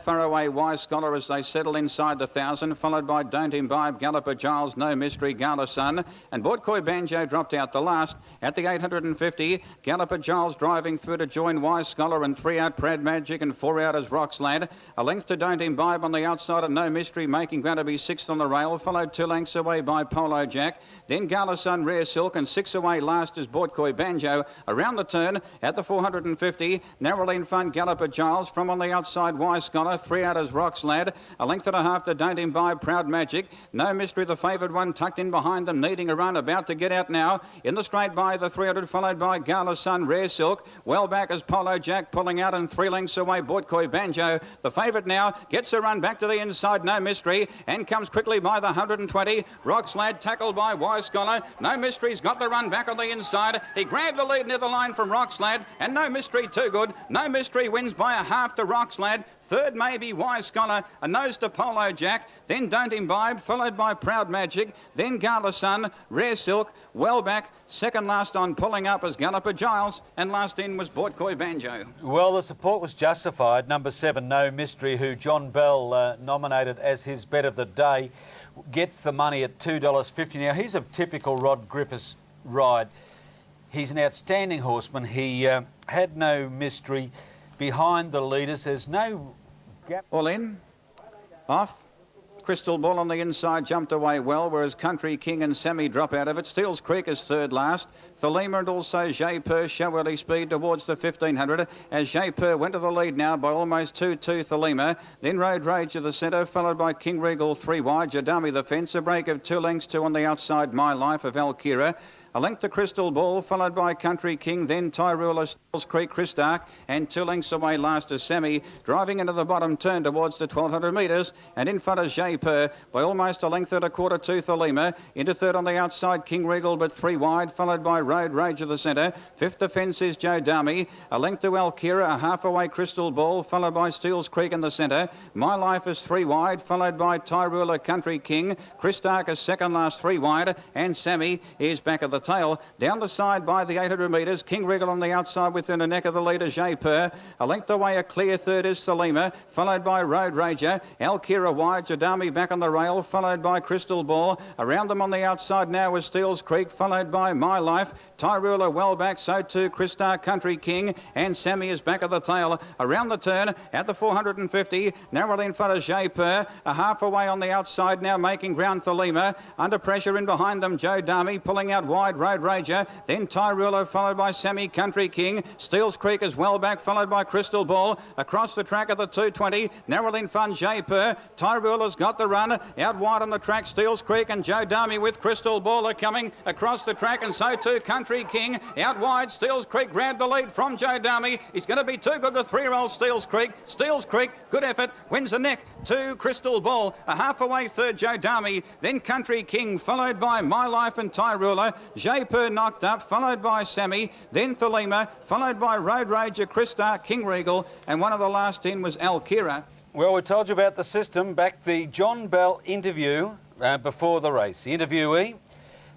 Far away, Wise Scholar as they settle inside the 1,000, followed by Don't Imbibe, Galloper Giles, No Mystery, Gala Sun, and Bortkoi Banjo dropped out the last. At the 850, Galloper Giles driving through to join Wise Scholar, and 3 out Proud Magic and 4 out as Rocks Lad. A length to Don't Imbibe on the outside and No Mystery making ground to be 6th on the rail, followed 2 lengths away by Polo Jack. Then Gala Sun, Rare Silk, and 6 away last is Bortkoi Banjo. Around the turn at the 450, narrowly in front Galloper Giles, from on the outside Wise Scholar, 3 out as Rocks Lad. A length and a half to Don't Imbibe, Proud Magic. No Mystery, the favoured one, tucked in behind them, needing a run, about to get out now. In the straight by the 300, followed by Gala Sun, Rare Silk. Well back as Polo Jack, pulling out, and 3 lengths away Bortkoi Banjo. The favourite now gets a run back to the inside, No Mystery, and comes quickly by the 120. Rocks Lad tackled by Wise Scholar. No Mystery's got the run back on the inside. He grabbed the lead near the line from Rocks Lad, and No Mystery too good. No Mystery wins by a half to Rocks Lad. Third maybe Wise Scholar, a nose to Polo Jack, then Don't Imbibe, followed by Proud Magic, then Gala Sun, Rare Silk, well back, second last on pulling up as Galloper Giles, and last in was Bortkoi Banjo. Well, the support was justified. Number 7, No Mystery, who John Bell nominated as his bet of the day, gets the money at $2.50. Now, he's a typical Rod Griffiths ride. He's an outstanding horseman. He had No Mystery behind the leaders. There's no gap. All in, off. Crystal Ball on the inside jumped away well, whereas Country King and Sammy drop out of it. Steele's Creek is third last. Thelema and also Japur show early speed towards the 1,500 as Japur went to the lead now by almost 2-2 Thelema. Then Road Rage to the centre, followed by King Regal 3 wide. Jadami the fence, a break of 2 lengths to on the outside My Life of Alkira. A length to Crystal Ball, followed by Country King, then Tyrula, Steele's Creek, Chris Dark, and 2 lengths away last is Sammy, driving into the bottom turn towards the 1,200 metres, and in front of Japur by almost a length and a quarter to Thelema. Into third on the outside, King Regal, but 3 wide, followed by Road Rage of the centre. Fifth defence is Joe Dummy. A length to Alkira, a half away Crystal Ball, followed by Steele's Creek in the centre. My Life is 3 wide, followed by Tyrula, Country King. Chris Dark is second last, 3 wide, and Sammy is back of the tail. Down the side by the 800 metres, King Regal on the outside within the neck of the leader, Japur. A length away, a clear third is Thelema, followed by Road Rager. Alkira wide, Jadami back on the rail, followed by Crystal Ball. Around them on the outside now is Steele's Creek, followed by My Life. Tyrula well back, so too Chris Dark, Country King, and Sammy is back of the tail. Around the turn at the 450, narrowly in front of Japur. A half away on the outside now, making ground Thelema. Under pressure in behind them, Joe Dummy pulling out wide, Road Rager. Then Tyrula followed by Sammy, Country King. Steele's Creek is well back, followed by Crystal Ball. Across the track at the 220, narrowly in front Japur. Tyrula's got the run. Out wide on the track, Steele's Creek and Joe Dummy with Crystal Ball are coming across the track, and so too Country King. Out wide, Steele's Creek grabbed the lead from Joe Dummy. He's going to be too good, the 3-year-old Steele's Creek. Steele's Creek, good effort, wins the neck to Crystal Ball. A half away third, Joe Dummy. Then Country King, followed by My Life and Tyrula. Japur knocked up, followed by Sammy. Then Thelema, followed by Road Rager, Chris Dark, King Regal, and one of the last in was Alkira. Well, we told you about the system. Back the John Bell interview before the race. The interviewee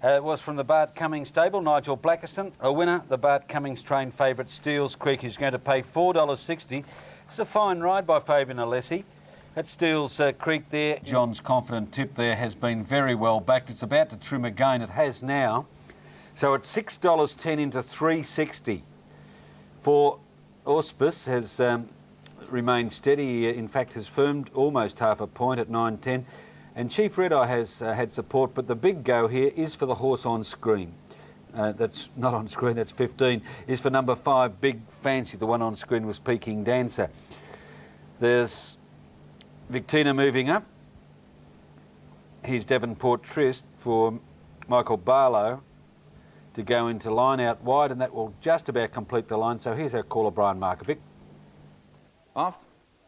was from the Bart Cummings stable, Nigel Blackiston. A winner, the Bart Cummings trained favourite Steele's Creek, who's going to pay $4.60. It's a fine ride by Fabian Alessi. At Steele's Creek there, John's confident tip there has been very well backed. It's about to trim again. It has now. So it's $6.10 into $3.60. For Auspice has remained steady. In fact, has firmed almost half a point at 9.10. And Chief Red Eye has had support, but the big go here is for the horse on screen. That's not on screen, that's 15, is for number 5, Big Fancy. The one on screen was Peking Dancer. There's Victina moving up. Here's Devonport Trist for Michael Barlow to go into line out wide, and that will just about complete the line. So here's our caller, Brian Markovic. Off.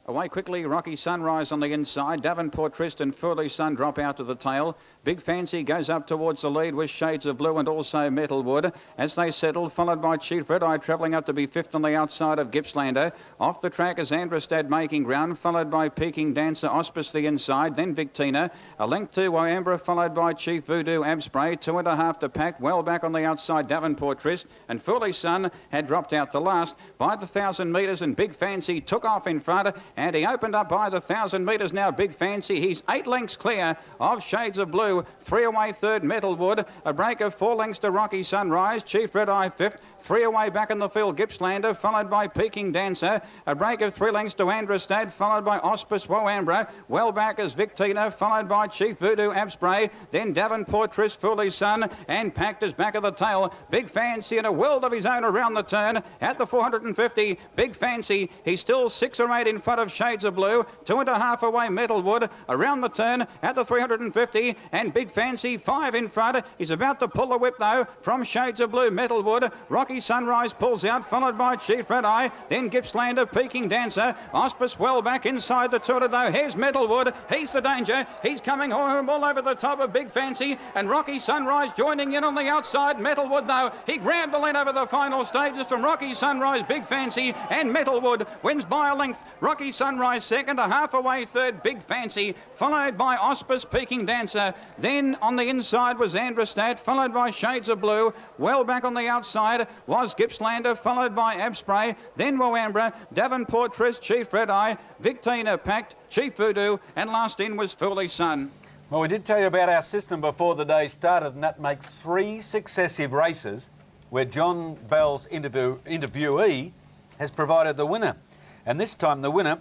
Away quickly, Rocky Sunrise on the inside. Davenport Trist and Furley Sun drop out to the tail. Big Fancy goes up towards the lead with Shades of Blue and also Metalwood as they settle, followed by Chief Red Eye travelling up to be 5th on the outside of Gippslander. Off the track is Androstad making ground, followed by Peking Dancer, Auspice the inside, then Victina. A length to Wambra, followed by Chief Voodoo, Abspray. 2.5 to pack, well back on the outside, Davenport Trist. And Furley Sun had dropped out the last by the 1,000 metres, and Big Fancy took off in front and he opened up by the 1,000 metres now. Big Fancy, he's 8 lengths clear of Shades of Blue. 3 away third, Metalwood. A break of 4 lengths to Rocky Sunrise. Chief Red Eye fifth. 3 away back in the field, Gippslander, followed by Peking Dancer. A break of 3 lengths to Andrastad, followed by Auspice Woambra. Well back is Victina, followed by Chief Voodoo Abspray. Then Davenport Tris Fooley's Son, and packed is back of the tail. Big Fancy in a world of his own around the turn at the 450. Big Fancy, he's still 6 or 8 in front of Shades of Blue. 2.5 away Metalwood around the turn at the 350, and Big Fancy 5 in front. He's about to pull the whip though from Shades of Blue. Metalwood, Rocky Sunrise pulls out, followed by Chief Red Eye, then Gippslander, Peking Dancer. Auspice well back inside the turret though. Here's Metalwood, he's the danger. He's coming all over the top of Big Fancy, and Rocky Sunrise joining in on the outside. Metalwood though, he grabbed the lead over the final stages from Rocky Sunrise. Big Fancy, and Metalwood wins by a length. Rocky Sunrise second, a half away third, Big Fancy, followed by Auspice, Peking Dancer. Then on the inside was Andrastad, followed by Shades of Blue. Well back on the outside was Gippslander, followed by Abspray, then Woambra, Davenport Tris, Chief Red Eye, Victina packed, Chief Voodoo, and last in was Fooley's Son. Well, we did tell you about our system before the day started, and that makes 3 successive races where John Bell's interviewee has provided the winner. And this time the winner,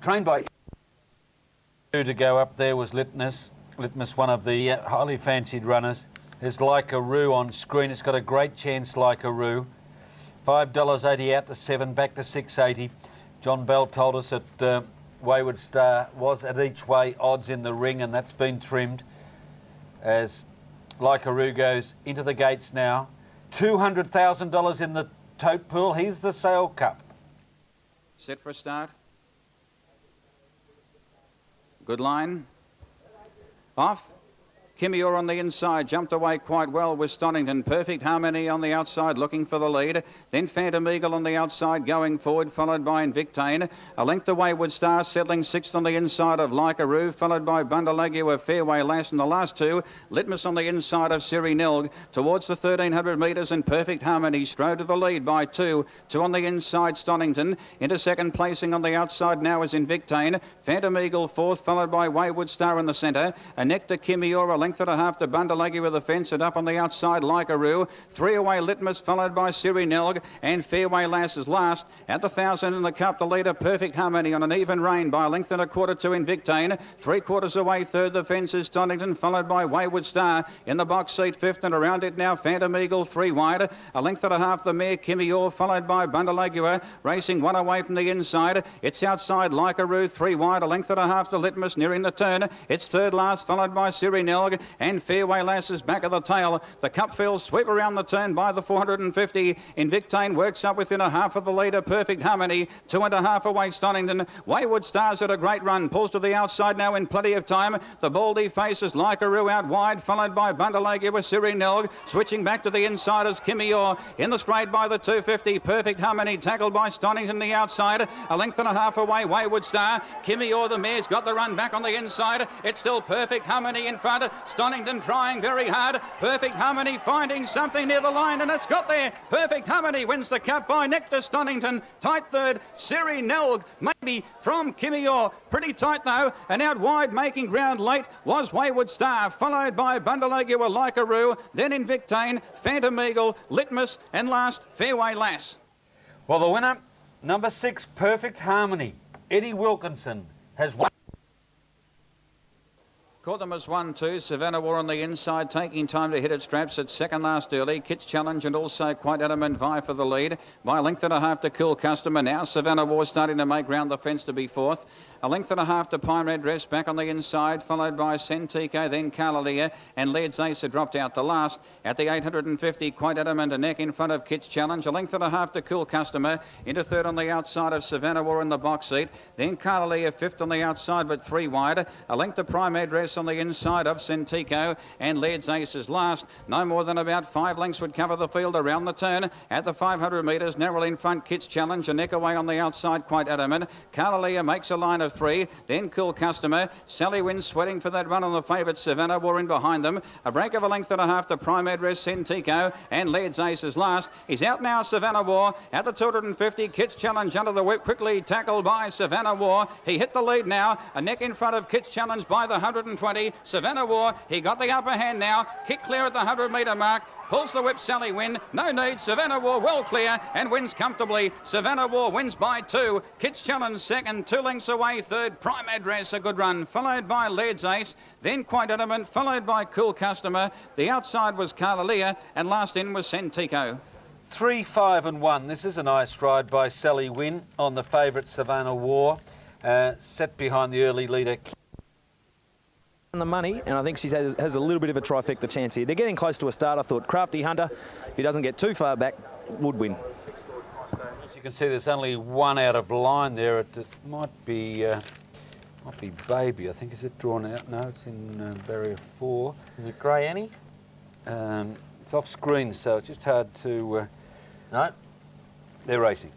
trained by to go up there, was Litmus. Litmus, one of the highly fancied runners. There's Like a Roo on screen. It's got a great chance, Like a Roo. $5.80 out to 7, back to $6.80. John Bell told us that Wayward Star was at each way odds in the ring, and that's been trimmed as Like a Roo goes into the gates now. $200,000 in the tote pool. Here's the Sale Cup. Set for a start. Good line. Off. Kimior on the inside, jumped away quite well with Stonington. Perfect Harmony on the outside, looking for the lead. Then Phantom Eagle on the outside, going forward, followed by Invictane. A length away Wayward Star, settling 6th on the inside of Like a Roo, followed by Bundalagu of Fairway Lass in the last 2. Litmus on the inside of Siri Nilg. Towards the 1,300 metres, and Perfect Harmony strode to the lead by 2. 2 on the inside, Stonington. Into second placing on the outside now is Invictane. Phantom Eagle 4th, followed by Wayward Star in the centre. A Nectar Kimior, a length and a half to Bundalagu with the fence, and up on the outside Like a Roo. 3 away Litmus, followed by Siri Nelg, and Fairway Lass is last. At the 1,000 in the cup, the leader Perfect Harmony on an even rein by a length and a quarter to Invictane. 3/4 away third, the fence is Stonington, followed by Wayward Star. In the box seat 5th, and around it now Phantom Eagle 3 wide. A length and a half the mare Kimior, followed by Bundalagu, racing 1 away from the inside. It's outside Like a Roo 3 wide, a length and a half to Litmus nearing the turn. It's third last, followed by Siri Nelg, and Fairway Lass is back of the tail. The cup fields sweep around the turn by the 450. Invictane works up within a half of the leader Perfect Harmony. 2.5 away Stonington. Wayward Star's at a great run, pulls to the outside now in plenty of time. The Baldy faces Like a Roo out wide, followed by Bundalagu with Siri Nelg. Switching back to the insiders, Kimior in the straight by the 250. Perfect Harmony tackled by Stonington the outside. A length and a half away Wayward Star. Kimior, the mare's got the run back on the inside. It's still Perfect Harmony in front. Stonington trying very hard. Perfect Harmony finding something near the line, and it's got there. Perfect Harmony wins the cup by Nectar Stonington. Tight third, Siri Nelg, maybe from Kimior. Pretty tight though, and out wide making ground late was Wayward Star, followed by Bundalagu, Like a Roo, then Invictane, Phantom Eagle, Litmus, and last Fairway Lass. Well, the winner, number 6, Perfect Harmony. Eddie Wilkinson has won. Caught them as 1-2. Savannah War on the inside, taking time to hit its straps at second last early. Kit's Challenge and also Quite Adamant vie for the lead. By a length and a half to Cool Customer. Now Savannah War starting to make round the fence to be 4th. A length and a half to Pine Red Dress back on the inside, followed by Sentico, then Carlalia, and Laird's Ace dropped out the last. At the 850, Quite Adamant, a neck in front of Kit's Challenge. A length and a half to Cool Customer. Into third on the outside of Savannah War in the box seat. Then Carlalia 5th on the outside, but 3 wide. A length to Prime Address on the inside of Centico, and Laird's Ace is last. No more than about 5 lengths would cover the field around the turn. At the 500 metres, narrowly in front, Kit's Challenge, a neck away on the outside, quite adamant. Carlalia makes a line of 3, then Cool Customer. Sally Wynn sweating for that run on the favourite Savannah War in behind them. A break of a length and a half to Prime Address, Centico, and Laird's Ace is last. He's out now, Savannah War, at the 250. Kit's Challenge under the whip, quickly tackled by Savannah War. He hit the lead now, a neck in front of Kit's Challenge by the 120. Savannah War, he got the upper hand now, kick clear at the 100 metre mark. Pulls the whip, Sally Wynn. No need. Savannah War well clear and wins comfortably. Savannah War wins by 2. Kit's Challenge second, 2 lengths away third. Prime Address, a good run, followed by Laird's Ace. Then Quite Adamant, followed by Cool Customer. The outside was Carlalia, and last in was Centico. 3, 5 and 1. This is a nice ride by Sally Wynn on the favourite Savannah War, set behind the early leader. The money, and I think she has a little bit of a trifecta chance here. They're getting close to a start. I thought Crafty Hunter, if he doesn't get too far back, would win. As you can see, there's only one out of line there. It might be Baby, I think. Is it drawn out? No, it's in barrier 4. Is it Grey Annie? It's off screen, so it's just hard to... No. They're racing.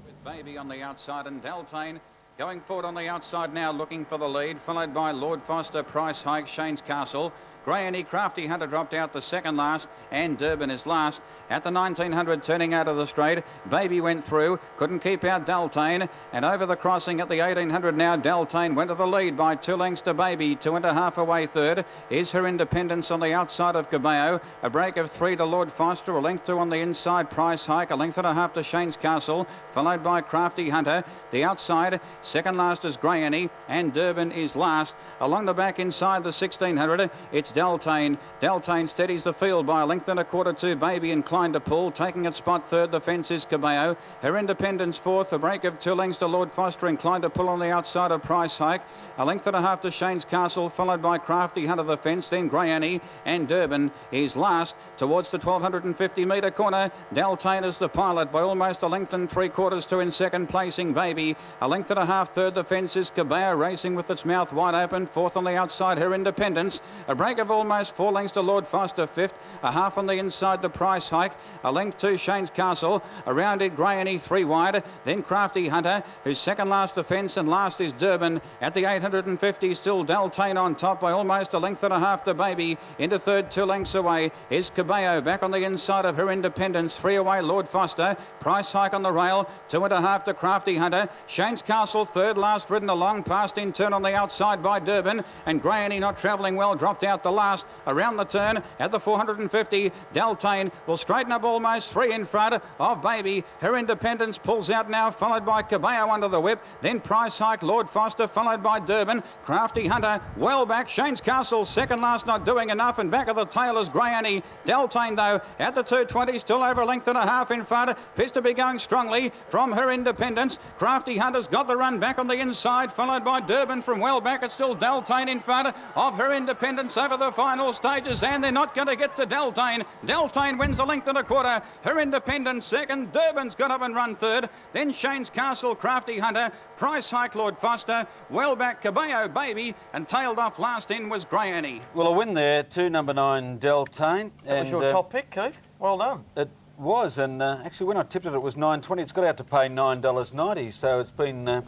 With Baby on the outside and Deltane going forward on the outside now, looking for the lead, followed by Lord Foster, Price Hike, Shane's Castle. Grey Annie, Crafty Hunter dropped out the second last, and Durban is last. At the 1900, turning out of the straight, Baby went through, couldn't keep out Deltane, and over the crossing at the 1800 now, Deltane went to the lead by 2 lengths to Baby, 2.5 away third. Is Her Independence on the outside of Cabello, a break of 3 to Lord Foster, a length 2 on the inside, Price Hike, a length and a half to Shane's Castle, followed by Crafty Hunter. The outside, second last is Grey Annie, and Durban is last. Along the back inside the 1600, it's Deltane. Deltane steadies the field by a length and a quarter to Baby, inclined to pull. Taking its spot third, the fence is Cabello. Her Independence fourth, a break of 2 lengths to Lord Foster, inclined to pull on the outside of Price Hike. A length and a half to Shane's Castle, followed by Crafty Hunter the fence, then Grey Annie, and Durban is last. Towards the 1250 metre corner, Deltane is the pilot by almost a length and 3/4 to in second, placing Baby. A length and a half third, the fence is Cabello, racing with its mouth wide open. Fourth on the outside, Her Independence. A break of almost 4 lengths to Lord Foster, fifth. A half on the inside, the Price Hike. A length to Shane's Castle. Around it, Grey Annie 3 wide. Then Crafty Hunter, who's second last the fence, and last is Durban. At the 850, still Deltane on top by almost a length and a half to Baby. Into third, 2 lengths away is Cabello. Back on the inside of Her Independence. 3 away, Lord Foster. Price Hike on the rail. 2.5 to Crafty Hunter. Shane's Castle, third last, ridden along, past in turn on the outside by Durban. And Grey Annie not travelling well, dropped out the last. Around the turn at the 450, Deltane will straighten up almost 3 in front of Baby. Her Independence pulls out now, followed by Cabello under the whip. Then Price Hike, Lord Foster, followed by Durban. Crafty Hunter well back. Shane's Castle second last, not doing enough, and back of the tail is Grey Annie. Deltane though at the 220, still over a length and a half in front. Appears to be going strongly from Her Independence. Crafty Hunter's got the run back on the inside, followed by Durban from well back. It's still Deltane in front of Her Independence over the final stages, and they're not going to get to Deltane. Deltane wins a length and a quarter. Her Independence second. Durban's got up and run third. Then Shane's Castle, Crafty Hunter, Price Hike, Lord Foster, well back Cabello, Baby, and tailed off last in was Grey Annie. Well, a win there to number 9 Deltane. That was your top pick, Keith. Well done. It was, and actually when I tipped it was $9.20. It's got out to pay $9.90, so it's been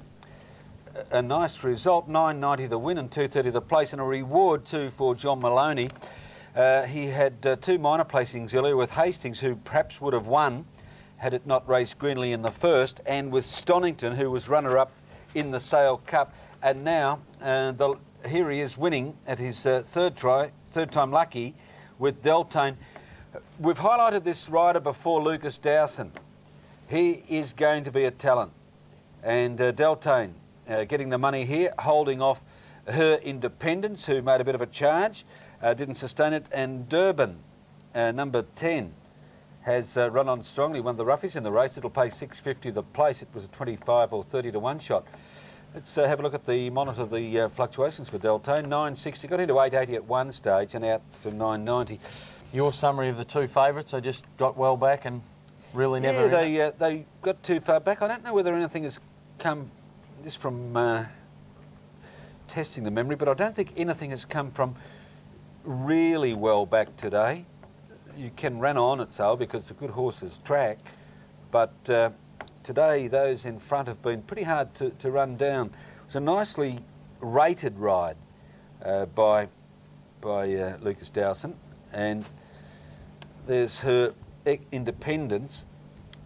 a nice result. $9.90 the win and $2.30 the place, and a reward too for John Maloney. He had 2 minor placings earlier with Hastings, who perhaps would have won had it not raced greenly in the first, and with Stonington, who was runner-up in the Sale Cup. And now here he is winning at his third time lucky with Deltane. We've highlighted this rider before, Lucas Dowson. He is going to be a talent. And Deltane getting the money here, holding off Her Independence, who made a bit of a charge, didn't sustain it. And Durban, number 10, has run on strongly, won the roughies in the race. It'll pay $6.50 the place. It was a 25 or 30 to 1 shot. Let's have a look at the monitor, the fluctuations for Deltane. 960, got into 880 at one stage and out to 990. Your summary of the 2 favourites, they just got well back and really never... Yeah, they got too far back. I don't know whether anything has come just from testing the memory, but I don't think anything has come from really well back today. You can run on at Sale because the good horses track, but today those in front have been pretty hard to run down. It was a nicely rated ride by Lucas Dowson, and there's her Independence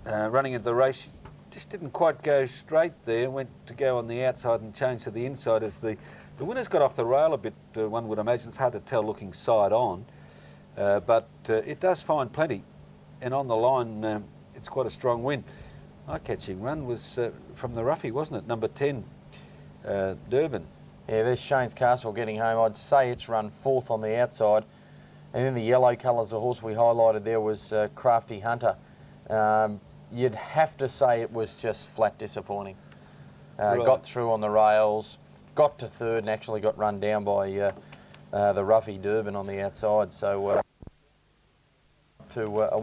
running into the race. Just didn't quite go straight there, went to go on the outside and changed to the inside as the winner's got off the rail a bit, one would imagine. It's hard to tell looking side on, but it does find plenty, and on the line it's quite a strong win. Eye-catching run was from the roughie, wasn't it? Number 10, Durban. Yeah, there's Shane's Castle getting home. I'd say it's run 4th on the outside. And then the yellow colours, the horse we highlighted there was Crafty Hunter. You'd have to say it was just flat disappointing. Right. Got through on the rails, got to 3rd and actually got run down by the roughie Durban on the outside. So to a